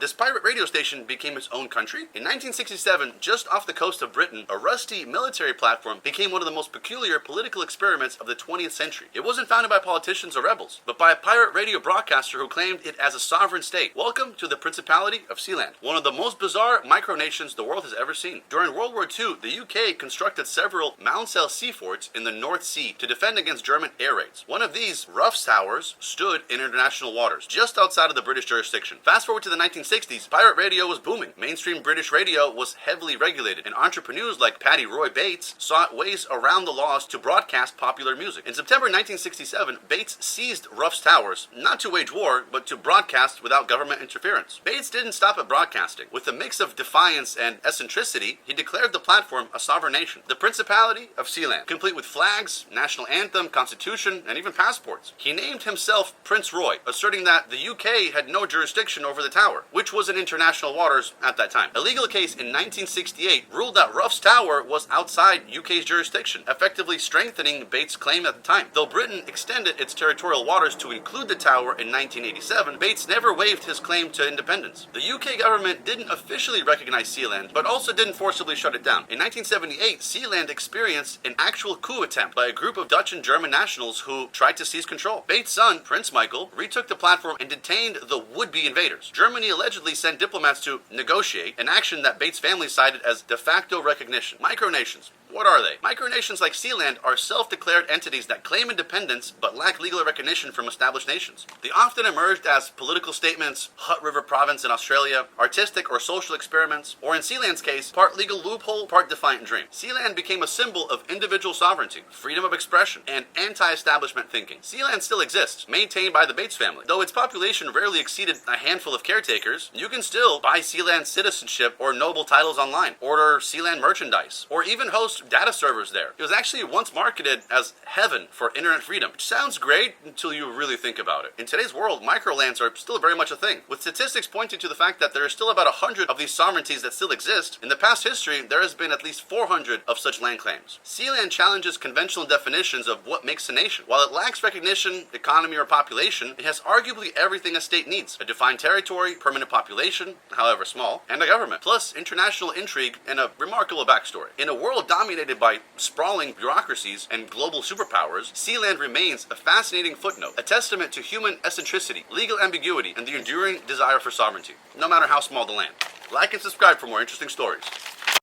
This pirate radio station became its own country. In 1967, just off the coast of Britain, a rusty military platform became one of the most peculiar political experiments of the 20th century. It wasn't founded by politicians or rebels, but by a pirate radio broadcaster who claimed it as a sovereign state. Welcome to the Principality of Sealand, one of the most bizarre micronations the world has ever seen. During World War II, the UK constructed several mound-cell sea forts in the North Sea to defend against German air raids. One of these, Ruff's Towers, stood in international waters, just outside of the British jurisdiction. Fast forward to the 1960s, pirate radio was booming. Mainstream British radio was heavily regulated, and entrepreneurs like Paddy Roy Bates sought ways around the laws to broadcast popular music. In September 1967, Bates seized Ruff's Towers, not to wage war, but to broadcast without government interference. Bates didn't stop at broadcasting. With a mix of defiance and eccentricity, he declared the platform a sovereign nation, the Principality of Sealand, complete with flags, national anthem, constitution, and even passports. He named himself Prince Roy, asserting that the UK had no jurisdiction over the tower, which was in international waters at that time. A legal case in 1968 ruled that Ruff's Tower was outside UK's jurisdiction, effectively strengthening Bates' claim at the time. Though Britain extended its territorial waters to include the tower in 1987, Bates never waived his claim to independence. The UK government didn't officially recognize Sealand, but also didn't forcibly shut it down. In 1978, Sealand experienced an actual coup attempt by a group of Dutch and German nationals who tried to seize control. Bates' son, Prince Michael, retook the platform and detained the would-be invaders. Germany allegedly sent diplomats to negotiate, an action that Bates' family cited as de facto recognition. Micronations. What are they? Micronations like Sealand are self-declared entities that claim independence but lack legal recognition from established nations. They often emerged as political statements, Hutt River Province in Australia, artistic or social experiments, or in Sealand's case, part legal loophole, part defiant dream. Sealand became a symbol of individual sovereignty, freedom of expression, and anti-establishment thinking. Sealand still exists, maintained by the Bates family. Though its population rarely exceeded a handful of caretakers, you can still buy Sealand citizenship or noble titles online, order Sealand merchandise, or even host data servers there. It was actually once marketed as heaven for internet freedom, which sounds great until you really think about it. In today's world, microlands are still very much a thing, with statistics pointing to the fact that there are still about 100 of these sovereignties that still exist. In the past history, there has been at least 400 of such land claims. Sealand challenges conventional definitions of what makes a nation. While it lacks recognition, economy, or population, it has arguably everything a state needs: a defined territory, permanent population, however small, and a government, plus international intrigue and a remarkable backstory. In a world dominated by sprawling bureaucracies and global superpowers, Sealand remains a fascinating footnote, a testament to human eccentricity, legal ambiguity, and the enduring desire for sovereignty, no matter how small the land. Like and subscribe for more interesting stories.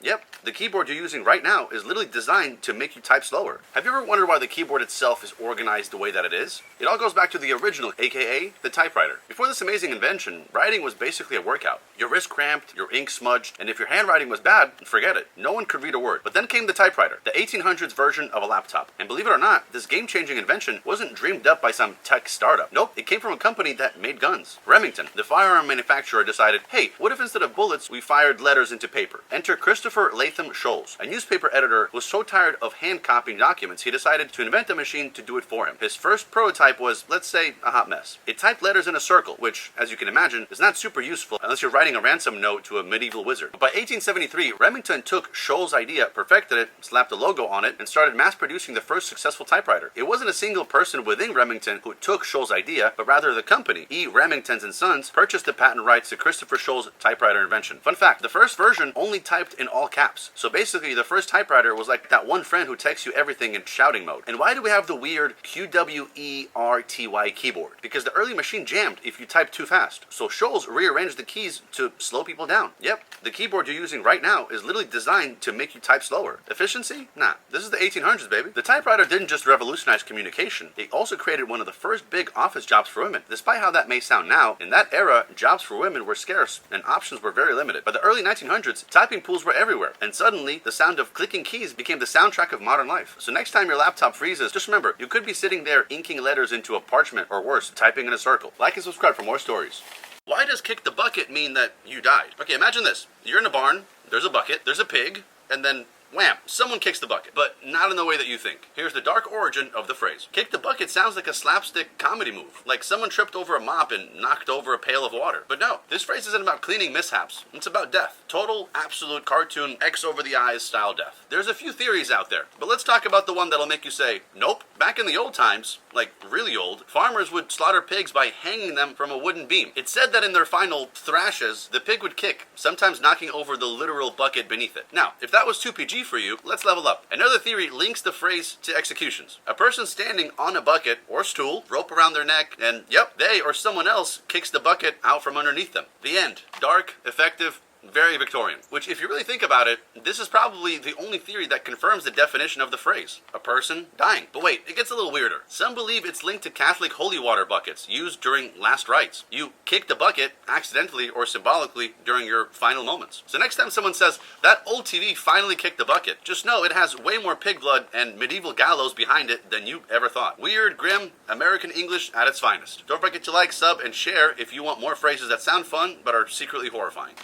Yep, the keyboard you're using right now is literally designed to make you type slower. Have you ever wondered why the keyboard itself is organized the way that it is? It all goes back to the original, aka the typewriter. Before this amazing invention, writing was basically a workout. Your wrist cramped, your ink smudged, and if your handwriting was bad, forget it. No one could read a word. But then came the typewriter, the 1800s version of a laptop. And believe it or not, this game-changing invention wasn't dreamed up by some tech startup. Nope, it came from a company that made guns. Remington, the firearm manufacturer, decided, hey, what if instead of bullets, we fired letters into paper? Enter Christopher Latham Scholes. A newspaper editor was so tired of hand copying documents, he decided to invent a machine to do it for him. His first prototype was, let's say, a hot mess. It typed letters in a circle, which, as you can imagine, is not super useful unless you're writing a ransom note to a medieval wizard. But by 1873, Remington took Scholes' idea, perfected it, slapped a logo on it, and started mass-producing the first successful typewriter. It wasn't a single person within Remington who took Scholes' idea, but rather the company, E. Remington and Sons, purchased the patent rights to Christopher Scholes' typewriter invention. Fun fact, the first version only typed in all caps. So basically, the first typewriter was like that one friend who texts you everything in shouting mode. And why do we have the weird QWERTY keyboard? Because the early machine jammed if you typed too fast. So Scholes rearranged the keys to slow people down. Yep, the keyboard you're using right now is literally designed to make you type slower. Efficiency? Nah, this is the 1800s, baby. The typewriter didn't just revolutionize communication, it also created one of the first big office jobs for women. Despite how that may sound now, in that era, jobs for women were scarce and options were very limited. By the early 1900s, typing pools were everywhere, and suddenly, the sound of clicking keys became the soundtrack of modern life. So next time your laptop freezes, just remember, you could be sitting there inking letters into a parchment, or worse, typing in a circle. Like and subscribe for more stories. Why does kick the bucket mean that you died? Okay, imagine this. You're in a barn, there's a bucket, there's a pig, and then wham, someone kicks the bucket. But not in the way that you think. Here's the dark origin of the phrase. Kick the bucket sounds like a slapstick comedy move, like someone tripped over a mop and knocked over a pail of water. But no, this phrase isn't about cleaning mishaps. It's about death. Total, absolute cartoon, X over the eyes style death. There's a few theories out there, but let's talk about the one that'll make you say, nope. Back in the old times, like really old, farmers would slaughter pigs by hanging them from a wooden beam. It's said that in their final thrashes, the pig would kick, sometimes knocking over the literal bucket beneath it. Now, if that was too PG for you, let's level up. Another theory links the phrase to executions. A person standing on a bucket or stool, rope around their neck, and yep, they or someone else kicks the bucket out from underneath them. The end. Dark, effective, very Victorian. Which, if you really think about it, this is probably the only theory that confirms the definition of the phrase. A person dying. But wait, it gets a little weirder. Some believe it's linked to Catholic holy water buckets used during last rites. You kick the bucket accidentally or symbolically during your final moments. So next time someone says, that old TV finally kicked the bucket, just know it has way more pig blood and medieval gallows behind it than you ever thought. Weird, grim, American English at its finest. Don't forget to like, sub, and share if you want more phrases that sound fun but are secretly horrifying.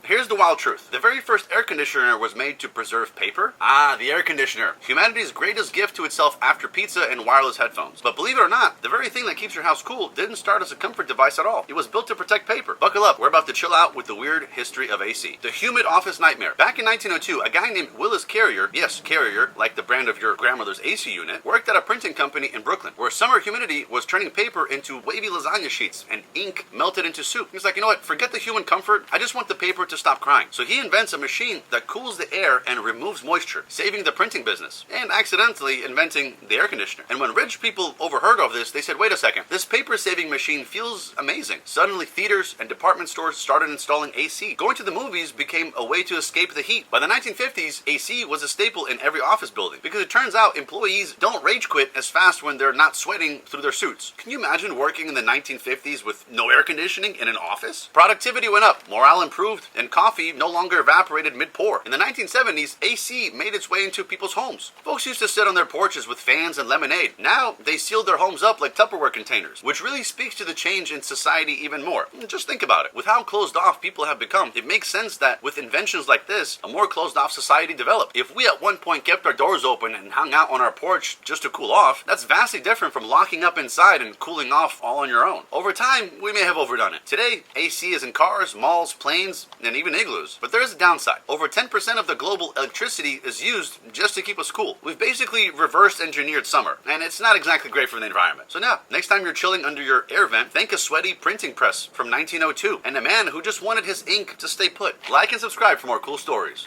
Here's the wild truth. The very first air conditioner was made to preserve paper. Ah, the air conditioner. Humanity's greatest gift to itself after pizza and wireless headphones. But believe it or not, the very thing that keeps your house cool didn't start as a comfort device at all. It was built to protect paper. Buckle up, we're about to chill out with the weird history of AC. The humid office nightmare. Back in 1902, a guy named Willis Carrier, yes, Carrier, like the brand of your grandmother's AC unit, worked at a printing company in Brooklyn, where summer humidity was turning paper into wavy lasagna sheets and ink melted into soup. He's like, you know what, forget the human comfort, I just want the paper to stop crying. So he invents a machine that cools the air and removes moisture, saving the printing business, and accidentally inventing the air conditioner. And when rich people overheard of this, they said, wait a second, this paper-saving machine feels amazing. Suddenly, theaters and department stores started installing AC. Going to the movies became a way to escape the heat. By the 1950s, AC was a staple in every office building, because it turns out employees don't rage quit as fast when they're not sweating through their suits. Can you imagine working in the 1950s with no air conditioning in an office? Productivity went up, morale improved, and coffee no longer evaporated mid-pour. In the 1970s, AC made its way into people's homes. Folks used to sit on their porches with fans and lemonade. Now, they sealed their homes up like Tupperware containers, which really speaks to the change in society even more. Just think about it. With how closed off people have become, it makes sense that with inventions like this, a more closed off society developed. If we at one point kept our doors open and hung out on our porch just to cool off, that's vastly different from locking up inside and cooling off all on your own. Over time, we may have overdone it. Today, AC is in cars, malls, planes, and even igloos. But there is a downside. Over 10% of the global electricity is used just to keep us cool. We've basically reverse engineered summer, and it's not exactly great for the environment. So now, next time you're chilling under your air vent, thank a sweaty printing press from 1902 and a man who just wanted his ink to stay put. Like and subscribe for more cool stories.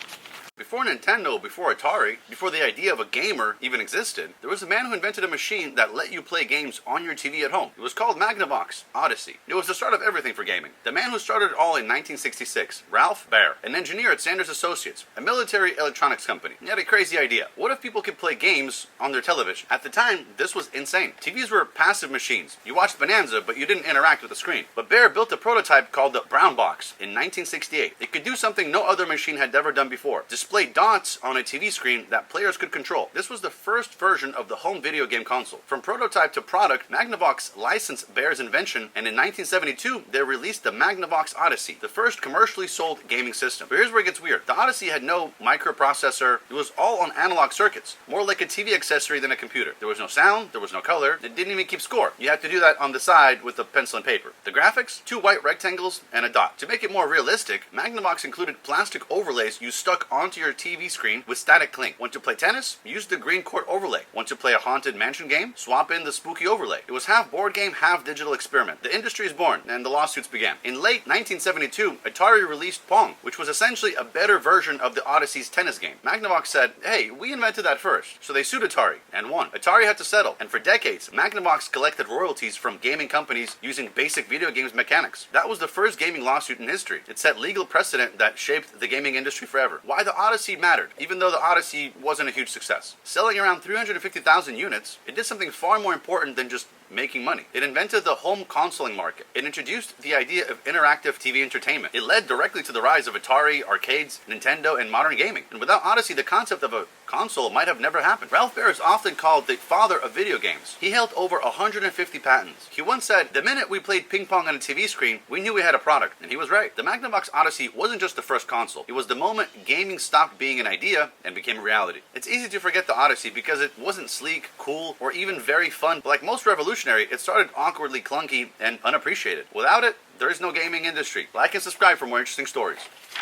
Before Nintendo, before Atari, before the idea of a gamer even existed, there was a man who invented a machine that let you play games on your TV at home. It was called Magnavox Odyssey. It was the start of everything for gaming. The man who started it all in 1966, Ralph Baer, an engineer at Sanders Associates, a military electronics company. He had a crazy idea. What if people could play games on their television? At the time, this was insane. TVs were passive machines. You watched Bonanza, but you didn't interact with the screen. But Baer built a prototype called the Brown Box in 1968. It could do something no other machine had ever done before. Display dots on a TV screen that players could control. This was the first version of the home video game console. From prototype to product, Magnavox licensed Baer's invention, and in 1972, they released the Magnavox Odyssey, the first commercially sold gaming system. But here's where it gets weird. The Odyssey had no microprocessor. It was all on analog circuits, more like a TV accessory than a computer. There was no sound, there was no color, it didn't even keep score. You had to do that on the side with a pencil and paper. The graphics? 2 white rectangles and a dot. To make it more realistic, Magnavox included plastic overlays you stuck onto your TV screen with static link. Want to play tennis? Use the green court overlay. Want to play a haunted mansion game? Swap in the spooky overlay. It was half board game, half digital experiment. The industry is born, and the lawsuits began. In late 1972, Atari released Pong, which was essentially a better version of the Odyssey's tennis game. Magnavox said, hey, we invented that first. So they sued Atari, and won. Atari had to settle, and for decades, Magnavox collected royalties from gaming companies using basic video games mechanics. That was the first gaming lawsuit in history. It set legal precedent that shaped the gaming industry forever. Why the Odyssey mattered, even though the Odyssey wasn't a huge success. Selling around 350,000 units, it did something far more important than just making money. It invented the home consoling market. It introduced the idea of interactive TV entertainment. It led directly to the rise of Atari, arcades, Nintendo, and modern gaming. And without Odyssey, the concept of a console might have never happened. Ralph Baer is often called the father of video games. He held over 150 patents. He once said, "The minute we played ping pong on a TV screen, we knew we had a product," and he was right. The Magnavox Odyssey wasn't just the first console. It was the moment gaming stopped being an idea and became a reality. It's easy to forget the Odyssey because it wasn't sleek, cool, or even very fun. But like most revolutionary, it started awkwardly clunky and unappreciated. Without it, there is no gaming industry. Like and subscribe for more interesting stories.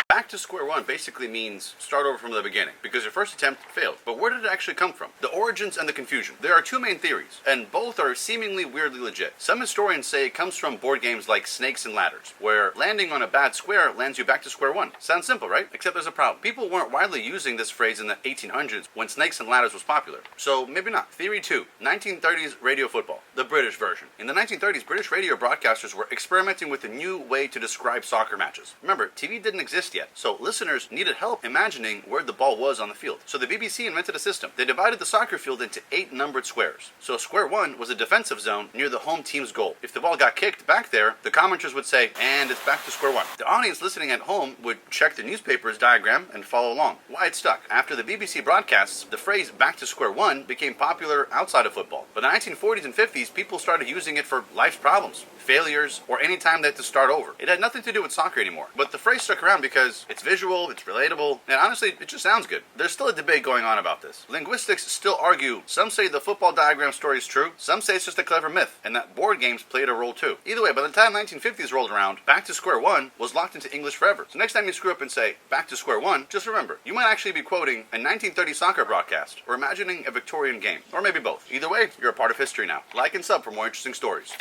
Back to square one basically means start over from the beginning, because your first attempt failed. But where did it actually come from? The origins and the confusion. There are two main theories, and both are seemingly weirdly legit. Some historians say it comes from board games like Snakes and Ladders, where landing on a bad square lands you back to square one. Sounds simple, right? Except there's a problem. People weren't widely using this phrase in the 1800s when Snakes and Ladders was popular. So maybe not. Theory 2. 1930s radio football. The British version. In the 1930s, British radio broadcasters were experimenting with a new way to describe soccer matches. Remember, TV didn't exist yet, so listeners needed help imagining where the ball was on the field. So the BBC invented a system. They divided the soccer field into 8 numbered squares. So square 1 was a defensive zone near the home team's goal. If the ball got kicked back there, the commenters would say, "And it's back to square 1." The audience listening at home would check the newspaper's diagram and follow along. Why it stuck. After the BBC broadcasts, the phrase "back to square 1" became popular outside of football. By the 1940s and 50s, people started using it for life's problems, failures, or any time they had to start over. It had nothing to do with soccer anymore. But the phrase stuck around because it's visual, it's relatable, and honestly, it just sounds good. There's still a debate going on about this. Linguistics still argue. Some say the football diagram story is true, some say it's just a clever myth, and that board games played a role too. Either way, by the time 1950s rolled around, back to square 1 was locked into English forever. So next time you screw up and say, "back to square 1, just remember, you might actually be quoting a 1930 soccer broadcast, or imagining a Victorian game, or maybe both. Either way, you're a part of history now. Like and sub for more interesting stories.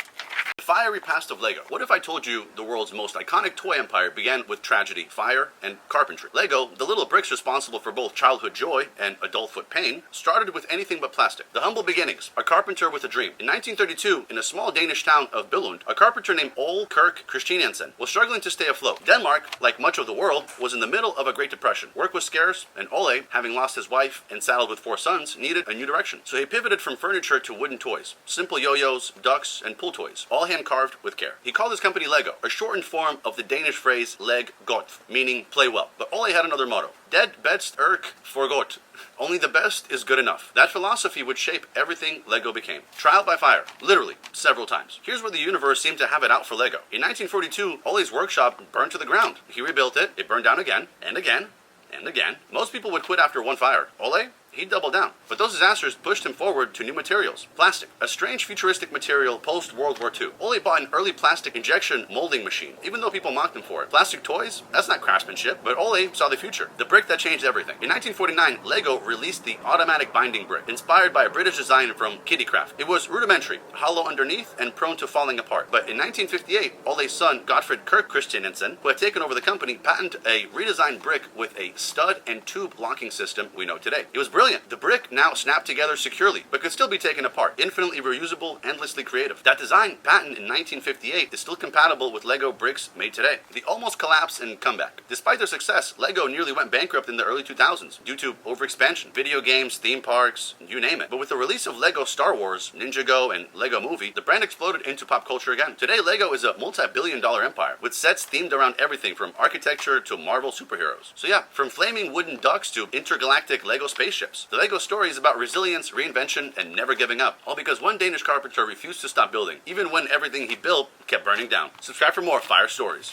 The fiery past of Lego. What if I told you the world's most iconic toy empire began with tragedy, fire, and carpentry? Lego, the little bricks responsible for both childhood joy and adulthood pain, started with anything but plastic. The humble beginnings, a carpenter with a dream. In 1932, in a small Danish town of Billund, a carpenter named Ole Kirk Christiansen was struggling to stay afloat. Denmark, like much of the world, was in the middle of a Great Depression. Work was scarce, and Ole, having lost his wife and saddled with 4 sons, needed a new direction. So he pivoted from furniture to wooden toys. Simple yo-yos, ducks, and pull toys, all hand-carved with care. He called his company Lego, a shortened form of the Danish phrase leg godt, meaning play well. But Ole had another motto: "Det bedst for godt." Only the best is good enough. That philosophy would shape everything Lego became. Trial by fire, literally, several times. Here's where the universe seemed to have it out for Lego. In 1942, Ole's workshop burned to the ground. He rebuilt it, it burned down again, and again, and again. Most people would quit after one fire. Ole? He doubled down. But those disasters pushed him forward to new materials. Plastic, a strange futuristic material post-World War II. Ole bought an early plastic injection molding machine, even though people mocked him for it. Plastic toys? That's not craftsmanship, but Ole saw the future. The brick that changed everything. In 1949, Lego released the automatic binding brick, inspired by a British design from Kittycraft. It was rudimentary, hollow underneath, and prone to falling apart. But in 1958, Ole's son, Gottfried Kirk Christiansen, who had taken over the company, patented a redesigned brick with a stud and tube locking system we know today. It was brilliant. The brick now snapped together securely, but could still be taken apart. Infinitely reusable, endlessly creative. That design, patent in 1958, is still compatible with Lego bricks made today. The almost collapse and comeback. Despite their success, Lego nearly went bankrupt in the early 2000s due to overexpansion. Video games, theme parks, you name it. But with the release of Lego Star Wars, Ninjago, and Lego Movie, the brand exploded into pop culture again. Today, Lego is a multi-billion-dollar empire, with sets themed around everything from architecture to Marvel superheroes. So yeah, from flaming wooden ducks to intergalactic Lego spaceships. The Lego story is about resilience, reinvention, and never giving up. All because one Danish carpenter refused to stop building, even when everything he built kept burning down. Subscribe for more fire stories.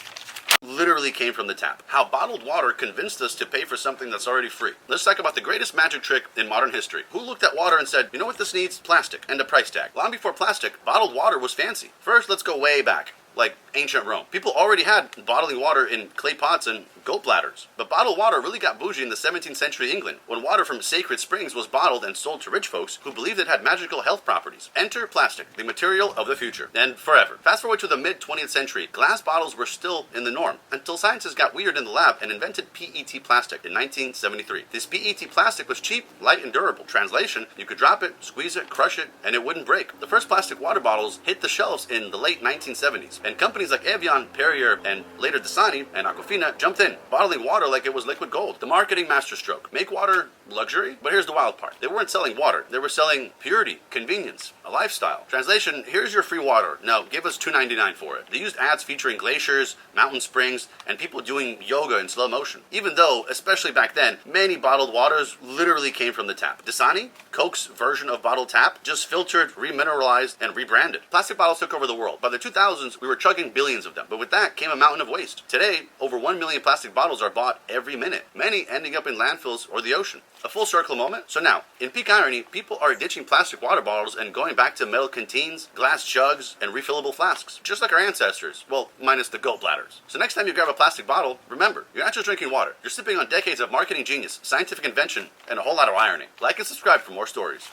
Literally came from the tap. How bottled water convinced us to pay for something that's already free. Let's talk about the greatest magic trick in modern history. Who looked at water and said, "You know what this needs? Plastic," and a price tag. Long before plastic, bottled water was fancy. First, let's go way back, like ancient Rome. People already had bottling water in clay pots and goat bladders. But bottled water really got bougie in the 17th century England, when water from sacred springs was bottled and sold to rich folks who believed it had magical health properties. Enter plastic, the material of the future, and forever. Fast forward to the mid-20th century, glass bottles were still in the norm, until scientists got weird in the lab and invented PET plastic in 1973. This PET plastic was cheap, light, and durable. Translation, you could drop it, squeeze it, crush it, and it wouldn't break. The first plastic water bottles hit the shelves in the late 1970s, and companies like Evian, Perrier, and later Dasani and Aquafina jumped in, bottling water like it was liquid gold. The marketing masterstroke. Make water luxury? But here's the wild part. They weren't selling water. They were selling purity, convenience, a lifestyle. Translation, here's your free water. Now, give us $2.99 for it. They used ads featuring glaciers, mountain springs, and people doing yoga in slow motion. Even though, especially back then, many bottled waters literally came from the tap. Dasani, Coke's version of bottled tap, just filtered, remineralized, and rebranded. Plastic bottles took over the world. By the 2000s, we were chugging billions of them. But with that came a mountain of waste. Today, over 1 million plastic bottles are bought every minute, many ending up in landfills or the ocean. A full circle moment. So now, in peak irony, people are ditching plastic water bottles and going back to metal canteens, glass jugs, and refillable flasks. Just like our ancestors. Well, minus the goat bladders. So next time you grab a plastic bottle, remember, you're not just drinking water. You're sipping on decades of marketing genius, scientific invention, and a whole lot of irony. Like and subscribe for more stories.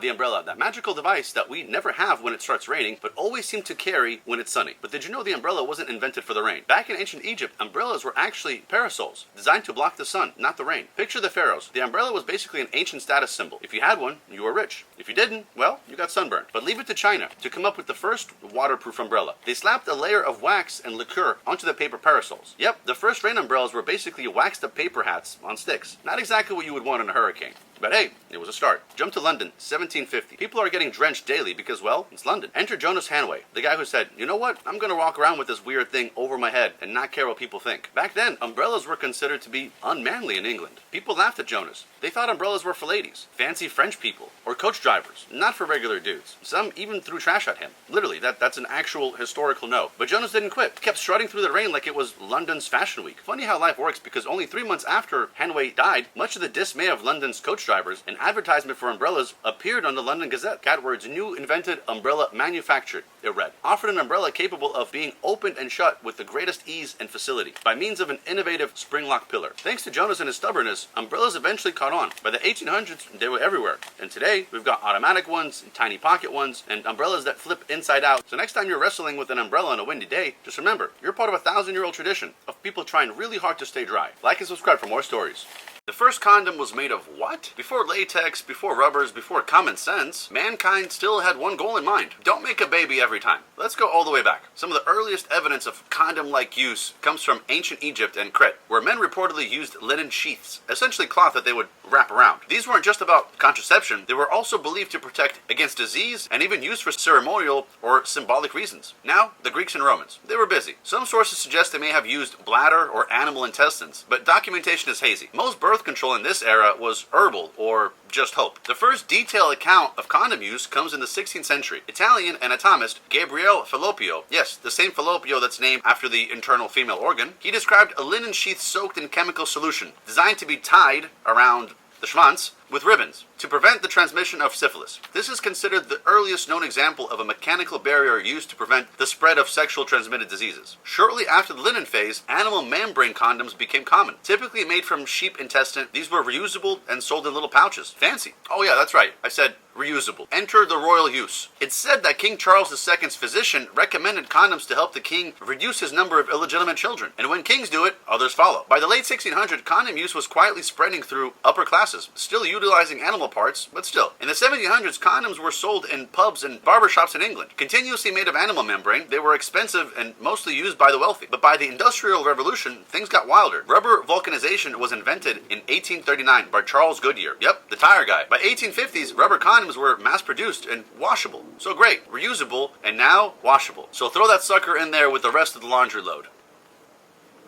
The umbrella, that magical device that we never have when it starts raining, but always seem to carry when it's sunny. But did you know the umbrella wasn't invented for the rain? Back in ancient Egypt, umbrellas were actually parasols, designed to block the sun, not the rain. Picture the pharaohs. The umbrella was basically an ancient status symbol. If you had one, you were rich. If you didn't, well, you got sunburned. But leave it to China to come up with the first waterproof umbrella. They slapped a layer of wax and liqueur onto the paper parasols. Yep, the first rain umbrellas were basically waxed up paper hats on sticks. Not exactly what you would want in a hurricane. But hey, it was a start. Jump to London, 1750. People are getting drenched daily because, well, it's London. Enter Jonas Hanway, the guy who said, you know what, I'm going to walk around with this weird thing over my head and not care what people think. Back then, umbrellas were considered to be unmanly in England. People laughed at Jonas. They thought umbrellas were for ladies, fancy French people, or coach drivers, not for regular dudes. Some even threw trash at him. Literally, that's an actual historical no. But Jonas didn't quit. He kept strutting through the rain like it was London's fashion week. Funny how life works, because only 3 months after Hanway died, much of the dismay of London's coach drivers, an advertisement for umbrellas appeared on the London Gazette. Catwords, new invented umbrella manufactured, it read. Offered an umbrella capable of being opened and shut with the greatest ease and facility by means of an innovative spring-lock pillar. Thanks to Jonas and his stubbornness, umbrellas eventually caught on. By the 1800s, they were everywhere. And today, we've got automatic ones, and tiny pocket ones, and umbrellas that flip inside out. So next time you're wrestling with an umbrella on a windy day, just remember, you're part of a 1,000-year-old tradition of people trying really hard to stay dry. Like and subscribe for more stories. The first condom was made of what? Before latex, before rubbers, before common sense, mankind still had one goal in mind. Don't make a baby every time. Let's go all the way back. Some of the earliest evidence of condom-like use comes from ancient Egypt and Crete, where men reportedly used linen sheaths, essentially cloth that they would wrap around. These weren't just about contraception, they were also believed to protect against disease and even used for ceremonial or symbolic reasons. Now, the Greeks and Romans. They were busy. Some sources suggest they may have used bladder or animal intestines, but documentation is hazy. Most birth control in this era was herbal or just hope. The first detailed account of condom use comes in the 16th century. Italian anatomist Gabriele Falloppio, yes, the same Falloppio that's named after the internal female organ, he described a linen sheath soaked in chemical solution, designed to be tied around the schwanz with ribbons to prevent the transmission of syphilis. This is considered the earliest known example of a mechanical barrier used to prevent the spread of sexual transmitted diseases. Shortly after the linen phase, animal membrane condoms became common. Typically made from sheep intestine, these were reusable and sold in little pouches. Fancy. Oh yeah, that's right. I said reusable. Enter the royal use. It's said that King Charles II's physician recommended condoms to help the king reduce his number of illegitimate children. And when kings do it, others follow. By the late 1600s, condom use was quietly spreading through upper classes, still utilizing animal parts, but still. In the 1700s, condoms were sold in pubs and barbershops in England. Continuously made of animal membrane, they were expensive and mostly used by the wealthy. But by the Industrial Revolution, things got wilder. Rubber vulcanization was invented in 1839 by Charles Goodyear. Yep, the tire guy. By 1850s, rubber condoms were mass-produced and washable. So great, reusable, and now washable. So throw that sucker in there with the rest of the laundry load.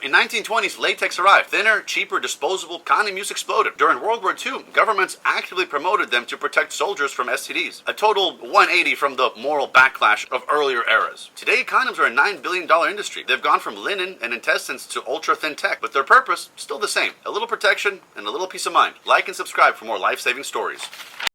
In 1920s, latex arrived. Thinner, cheaper, disposable, condom use exploded. During World War II, governments actively promoted them to protect soldiers from STDs. A total 180 from the moral backlash of earlier eras. Today, condoms are a $9 billion industry. They've gone from linen and intestines to ultra-thin tech, but their purpose, still the same. A little protection and a little peace of mind. Like and subscribe for more life-saving stories.